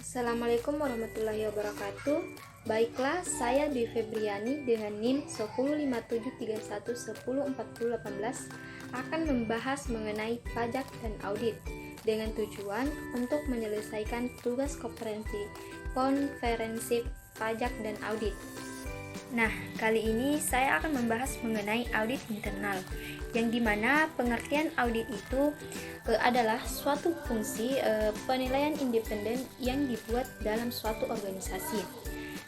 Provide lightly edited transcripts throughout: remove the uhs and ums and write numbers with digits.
Assalamualaikum warahmatullahi wabarakatuh. Baiklah, saya Dwi Febriani dengan NIM 10573110418 akan membahas mengenai pajak dan audit dengan tujuan untuk menyelesaikan tugas konferensi pajak dan audit. Nah, kali ini saya akan membahas mengenai audit internal, yang dimana pengertian audit itu adalah suatu fungsi penilaian independen yang dibuat dalam suatu organisasi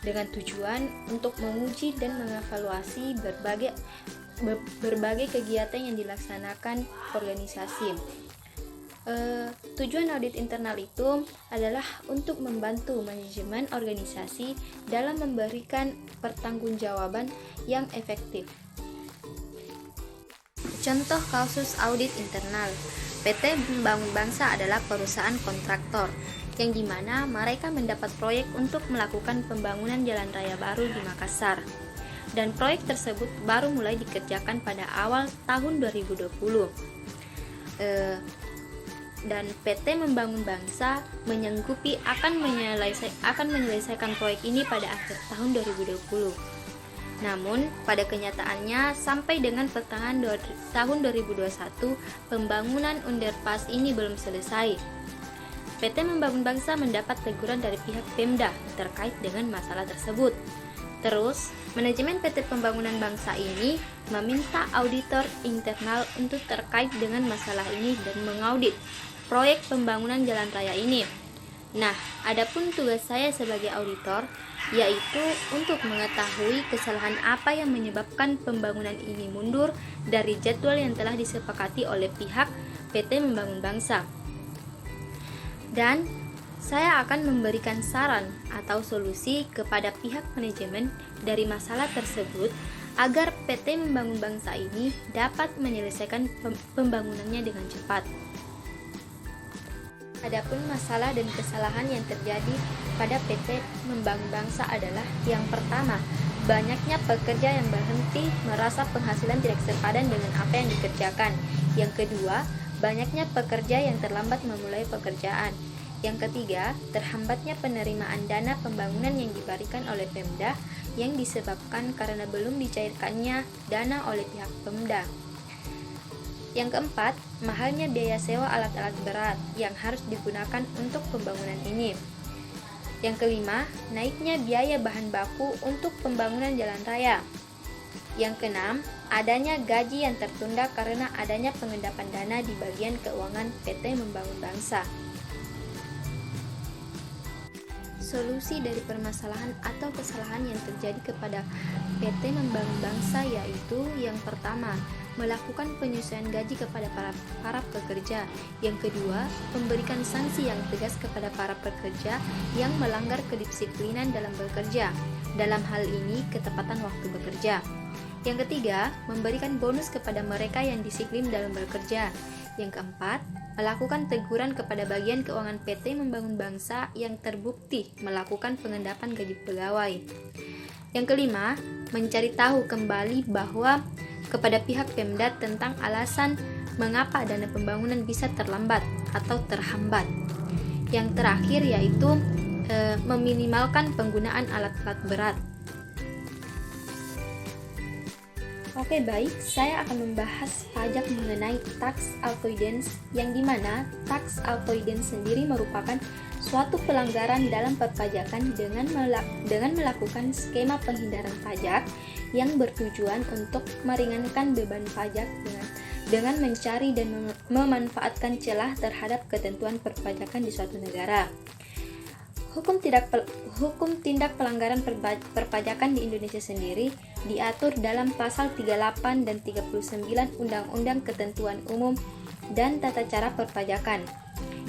dengan tujuan untuk menguji dan mengevaluasi berbagai kegiatan yang dilaksanakan organisasi. Tujuan audit internal itu adalah untuk membantu manajemen organisasi dalam memberikan pertanggungjawaban yang efektif. Contoh kasus audit internal, PT Membangun Bangsa adalah perusahaan kontraktor yang dimana mereka mendapat proyek untuk melakukan pembangunan jalan raya baru di Makassar, dan proyek tersebut baru mulai dikerjakan pada awal tahun 2020. Dan PT Membangun Bangsa menyanggupi akan menyelesaikan proyek ini pada akhir tahun 2020. Namun, pada kenyataannya sampai dengan pertengahan tahun 2021, pembangunan underpass ini belum selesai. PT Membangun Bangsa mendapat teguran dari pihak Pemda terkait dengan masalah tersebut. Terus, manajemen PT Pembangunan Bangsa ini meminta auditor internal untuk terkait dengan masalah ini dan mengaudit proyek pembangunan jalan raya ini. Nah, adapun tugas saya sebagai auditor yaitu untuk mengetahui kesalahan apa yang menyebabkan pembangunan ini mundur dari jadwal yang telah disepakati oleh pihak PT Membangun Bangsa. Dan saya akan memberikan saran atau solusi kepada pihak manajemen dari masalah tersebut agar PT Membangun Bangsa ini dapat menyelesaikan pembangunannya dengan cepat. Adapun masalah dan kesalahan yang terjadi pada PT Membangun Bangsa adalah yang pertama, banyaknya pekerja yang berhenti merasa penghasilan tidak sepadan dengan apa yang dikerjakan. Yang kedua, banyaknya pekerja yang terlambat memulai pekerjaan. Yang ketiga, terhambatnya penerimaan dana pembangunan yang diberikan oleh Pemda yang disebabkan karena belum dicairkannya dana oleh pihak Pemda. Yang keempat, mahalnya biaya sewa alat-alat berat yang harus digunakan untuk pembangunan ini. Yang kelima, naiknya biaya bahan baku untuk pembangunan jalan raya. Yang keenam, adanya gaji yang tertunda karena adanya pengendapan dana di bagian keuangan PT Membangun Bangsa. Solusi dari permasalahan atau kesalahan yang terjadi kepada PT Membangun Bangsa yaitu yang pertama, melakukan penyesuaian gaji kepada para pekerja. Yang kedua, memberikan sanksi yang tegas kepada para pekerja yang melanggar kedisiplinan dalam bekerja. Dalam hal ini, ketepatan waktu bekerja. Yang ketiga, memberikan bonus kepada mereka yang disiplin dalam bekerja. Yang keempat, melakukan teguran kepada bagian keuangan PT Membangun Bangsa yang terbukti melakukan pengendapan gaji pegawai. Yang kelima, mencari tahu kembali bahwa kepada pihak Pemda tentang alasan mengapa dana pembangunan bisa terlambat atau terhambat. Yang terakhir yaitu meminimalkan penggunaan alat-alat berat. Oke, baik, saya akan membahas pajak mengenai tax avoidance, yang dimana tax avoidance sendiri merupakan suatu pelanggaran dalam perpajakan dengan melakukan skema penghindaran pajak yang bertujuan untuk meringankan beban pajak dengan mencari dan memanfaatkan celah terhadap ketentuan perpajakan di suatu negara. Hukum tindak pelanggaran perpajakan di Indonesia sendiri diatur dalam pasal 38 dan 39 Undang-Undang Ketentuan Umum dan Tata Cara Perpajakan,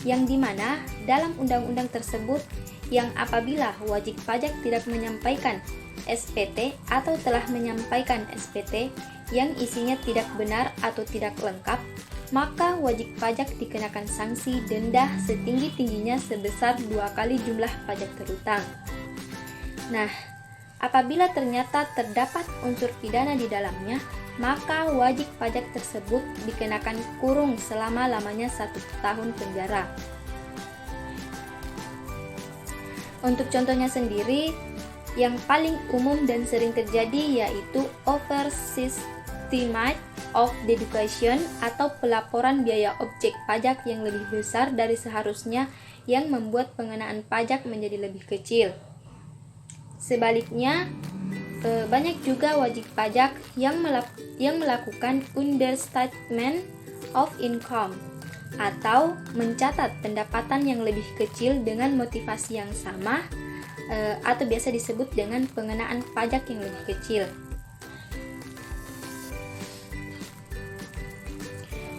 yang dimana dalam undang-undang tersebut yang apabila wajib pajak tidak menyampaikan SPT atau telah menyampaikan SPT yang isinya tidak benar atau tidak lengkap, maka wajib pajak dikenakan sanksi denda setinggi-tingginya sebesar 2 kali jumlah pajak terutang. Nah, apabila ternyata terdapat unsur pidana di dalamnya, maka wajib pajak tersebut dikenakan kurung selama-lamanya 1 tahun penjara. Untuk contohnya sendiri, yang paling umum dan sering terjadi yaitu overestimate of deduction atau pelaporan biaya objek pajak yang lebih besar dari seharusnya yang membuat pengenaan pajak menjadi lebih kecil. Sebaliknya, banyak juga wajib pajak yang melakukan understatement of income atau mencatat pendapatan yang lebih kecil dengan motivasi yang sama, atau biasa disebut dengan pengenaan pajak yang lebih kecil.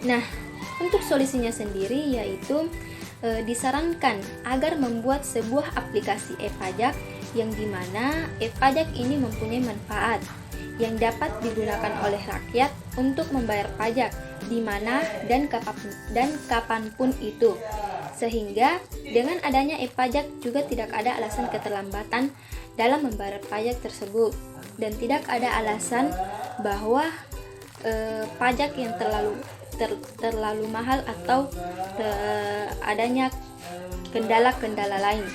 Nah, untuk solusinya sendiri yaitu disarankan agar membuat sebuah aplikasi e-pajak yang dimana e-pajak ini mempunyai manfaat yang dapat digunakan oleh rakyat untuk membayar pajak di mana dan kapanpun itu. Sehingga dengan adanya e-pajak juga tidak ada alasan keterlambatan dalam membayar pajak tersebut, dan tidak ada alasan bahwa pajak yang terlalu mahal atau adanya kendala-kendala lain.